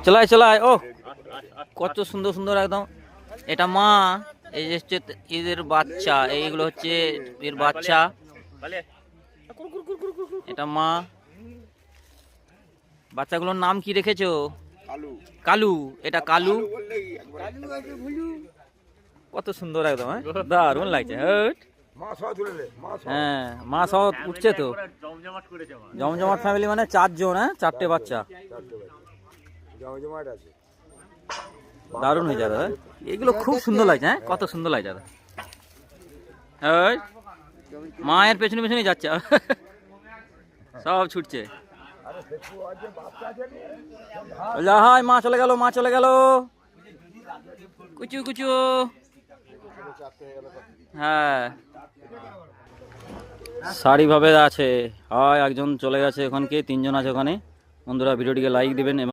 চলাই চলাই ও কত সুন্দর সুন্দর একদম। এটা মা, এই যে হচ্ছে এদের বাচ্চা, এইগুলো হচ্ছে এর বাচ্চা। এটা মা, বাচ্চাগুলোর নাম কি রেখেছো? কালু। এটা কালু। কত সুন্দর একদম, হ্যাঁ দারুণ লাগছে। হ্যাঁ মা সহ উঠছে তো। জমজমাট ফ্যামিলি মানে 4 জন, হ্যাঁ 4টে বাচ্চা। দারুণ হয়েছে দাদা, এগুলো খুব সুন্দর লাগছে। হ্যাঁ কত সুন্দর লাগছে দাদা। মায়ের পেছনে পেছনে যাচ্ছে সব ছুটছে। হাই মা চলে গেল, মা চলে গেল। কুচু কুচু। হ্যাঁ সারি ভাবে আছে। হয় একজন চলে গেছে ওখানকে, 3 জন আছে ওখানে। বন্ধুরা ভিডিওটিকে লাইক দিবেন।